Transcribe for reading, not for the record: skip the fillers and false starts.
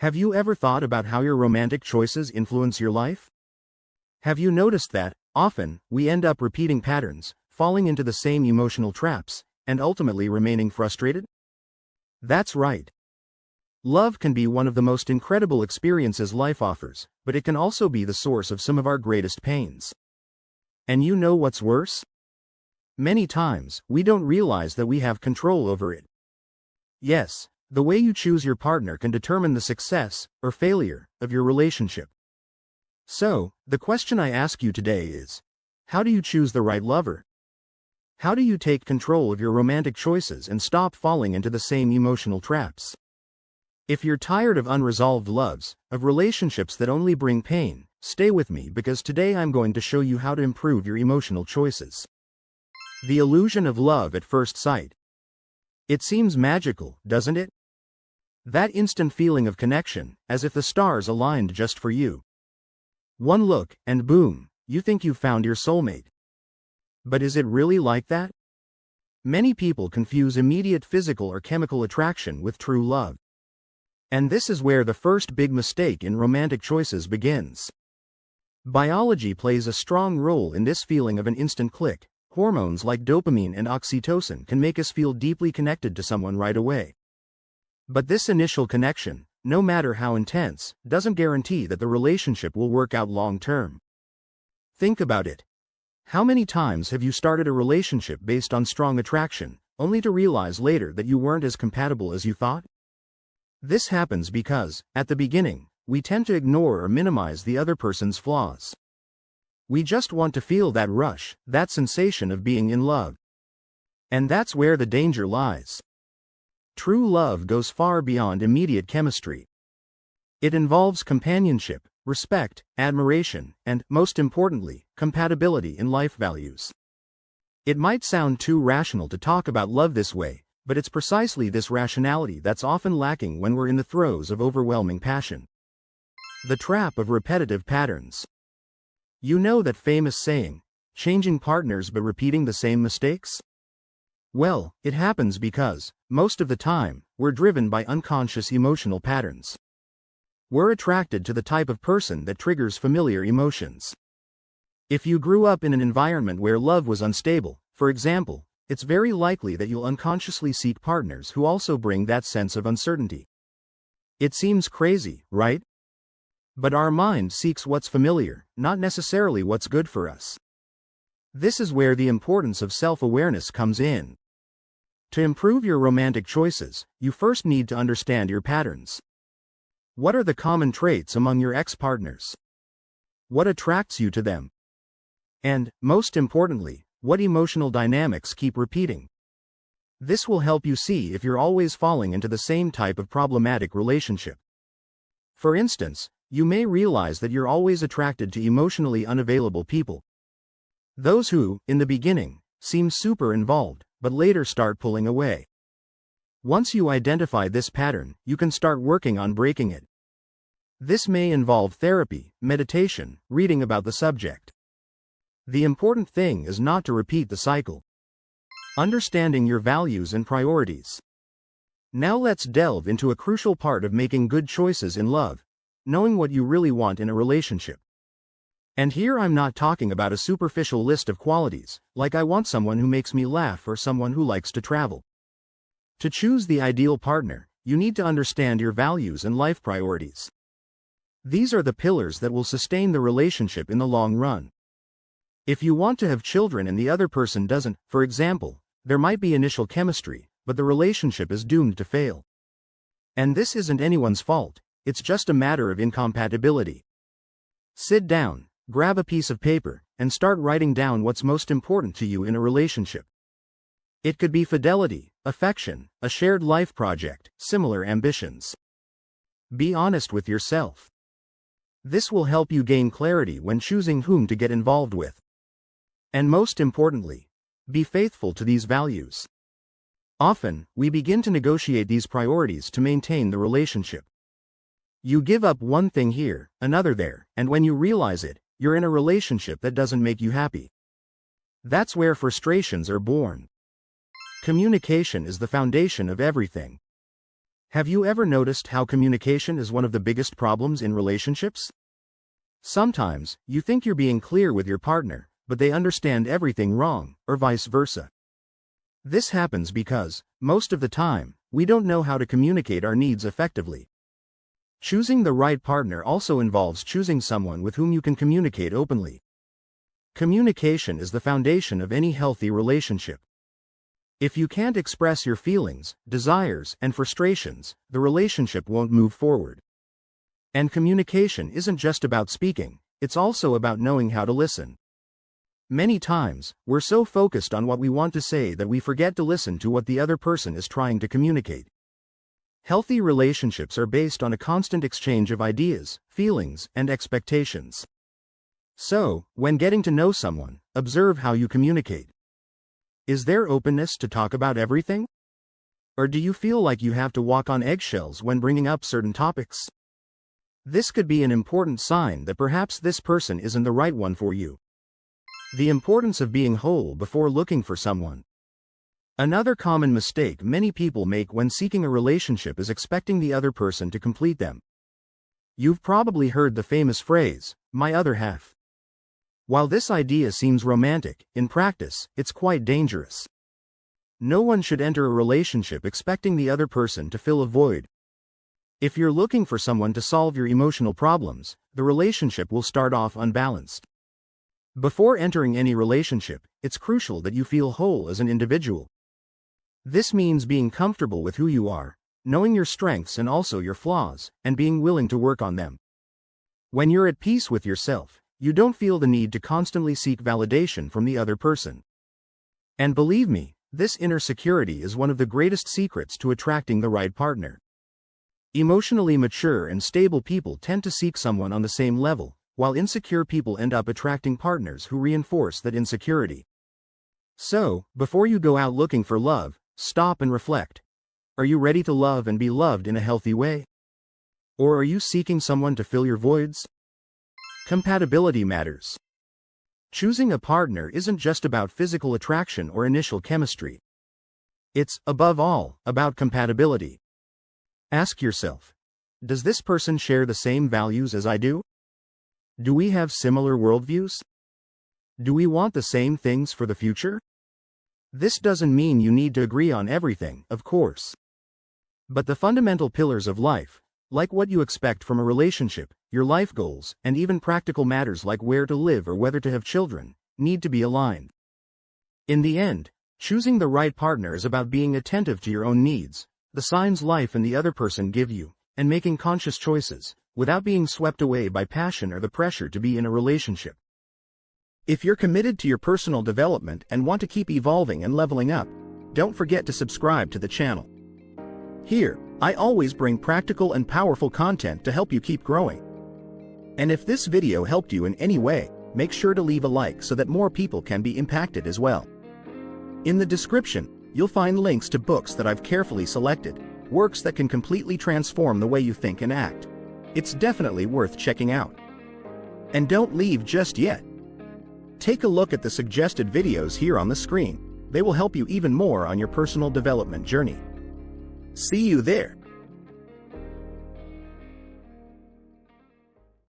Have you ever thought about how your romantic choices influence your life? Have you noticed that, often, we end up repeating patterns, falling into the same emotional traps, and ultimately remaining frustrated? That's right. Love can be one of the most incredible experiences life offers, but it can also be the source of some of our greatest pains. And you know what's worse? Many times, we don't realize that we have control over it. Yes, the way you choose your partner can determine the success, or failure, of your relationship. So, the question I ask you today is, how do you choose the right lover? How do you take control of your romantic choices and stop falling into the same emotional traps? If you're tired of unresolved loves, of relationships that only bring pain, stay with me because today I'm going to show you how to improve your emotional choices. The illusion of love at first sight. It seems magical, doesn't it? That instant feeling of connection, as if the stars aligned just for you. One look, and boom, you think you've found your soulmate. But is it really like that? Many people confuse immediate physical or chemical attraction with true love. And this is where the first big mistake in romantic choices begins. Biology plays a strong role in this feeling of an instant click. Hormones like dopamine and oxytocin can make us feel deeply connected to someone right away. But this initial connection, no matter how intense, doesn't guarantee that the relationship will work out long term. Think about it. How many times have you started a relationship based on strong attraction, only to realize later that you weren't as compatible as you thought? This happens because, at the beginning, we tend to ignore or minimize the other person's flaws. We just want to feel that rush, that sensation of being in love. And that's where the danger lies. True love goes far beyond immediate chemistry. It involves companionship, respect, admiration, and, most importantly, compatibility in life values. It might sound too rational to talk about love this way, but it's precisely this rationality that's often lacking when we're in the throes of overwhelming passion. The trap of repetitive patterns. You know that famous saying, changing partners but repeating the same mistakes? Well, it happens because, most of the time, we're driven by unconscious emotional patterns. We're attracted to the type of person that triggers familiar emotions. If you grew up in an environment where love was unstable, for example, it's very likely that you'll unconsciously seek partners who also bring that sense of uncertainty. It seems crazy, right? But our mind seeks what's familiar, not necessarily what's good for us. This is where the importance of self-awareness comes in. To improve your romantic choices, you first need to understand your patterns. What are the common traits among your ex-partners? What attracts you to them? And, most importantly, what emotional dynamics keep repeating? This will help you see if you're always falling into the same type of problematic relationship. For instance, you may realize that you're always attracted to emotionally unavailable people. Those who, in the beginning, seem super involved, but later start pulling away. Once you identify this pattern, you can start working on breaking it. This may involve therapy, meditation, reading about the subject. The important thing is not to repeat the cycle. Understanding your values and priorities. Now let's delve into a crucial part of making good choices in love, knowing what you really want in a relationship. And here I'm not talking about a superficial list of qualities, like I want someone who makes me laugh or someone who likes to travel. To choose the ideal partner, you need to understand your values and life priorities. These are the pillars that will sustain the relationship in the long run. If you want to have children and the other person doesn't, for example, there might be initial chemistry, but the relationship is doomed to fail. And this isn't anyone's fault, it's just a matter of incompatibility. Sit down, grab a piece of paper, and start writing down what's most important to you in a relationship. It could be fidelity, affection, a shared life project, similar ambitions. Be honest with yourself. This will help you gain clarity when choosing whom to get involved with. And most importantly, be faithful to these values. Often, we begin to negotiate these priorities to maintain the relationship. You give up one thing here, another there, and when you realize it, you're in a relationship that doesn't make you happy. That's where frustrations are born. Communication is the foundation of everything. Have you ever noticed how communication is one of the biggest problems in relationships? Sometimes, you think you're being clear with your partner, but they understand everything wrong, or vice versa. This happens because, most of the time, we don't know how to communicate our needs effectively. Choosing the right partner also involves choosing someone with whom you can communicate openly. Communication is the foundation of any healthy relationship. If you can't express your feelings, desires, and frustrations, the relationship won't move forward. And communication isn't just about speaking, it's also about knowing how to listen. Many times, we're so focused on what we want to say that we forget to listen to what the other person is trying to communicate. Healthy relationships are based on a constant exchange of ideas, feelings, and expectations. So, when getting to know someone, observe how you communicate. Is there openness to talk about everything? Or do you feel like you have to walk on eggshells when bringing up certain topics? This could be an important sign that perhaps this person isn't the right one for you. The importance of being whole before looking for someone. Another common mistake many people make when seeking a relationship is expecting the other person to complete them. You've probably heard the famous phrase, "my other half." While this idea seems romantic, in practice, it's quite dangerous. No one should enter a relationship expecting the other person to fill a void. If you're looking for someone to solve your emotional problems, the relationship will start off unbalanced. Before entering any relationship, it's crucial that you feel whole as an individual. This means being comfortable with who you are, knowing your strengths and also your flaws, and being willing to work on them. When you're at peace with yourself, you don't feel the need to constantly seek validation from the other person. And believe me, this inner security is one of the greatest secrets to attracting the right partner. Emotionally mature and stable people tend to seek someone on the same level, while insecure people end up attracting partners who reinforce that insecurity. So, before you go out looking for love, stop and reflect. Are you ready to love and be loved in a healthy way? Or are you seeking someone to fill your voids? Compatibility matters. Choosing a partner isn't just about physical attraction or initial chemistry. It's, above all, about compatibility. Ask yourself, does this person share the same values as I do? Do we have similar worldviews? Do we want the same things for the future? This doesn't mean you need to agree on everything, of course. But the fundamental pillars of life, like what you expect from a relationship, your life goals, and even practical matters like where to live or whether to have children, need to be aligned. In the end, choosing the right partner is about being attentive to your own needs, the signs life and the other person give you, and making conscious choices, without being swept away by passion or the pressure to be in a relationship. If you're committed to your personal development and want to keep evolving and leveling up, don't forget to subscribe to the channel. Here, I always bring practical and powerful content to help you keep growing. And if this video helped you in any way, make sure to leave a like so that more people can be impacted as well. In the description, you'll find links to books that I've carefully selected, works that can completely transform the way you think and act. It's definitely worth checking out. And don't leave just yet. Take a look at the suggested videos here on the screen. They will help you even more on your personal development journey. See you there.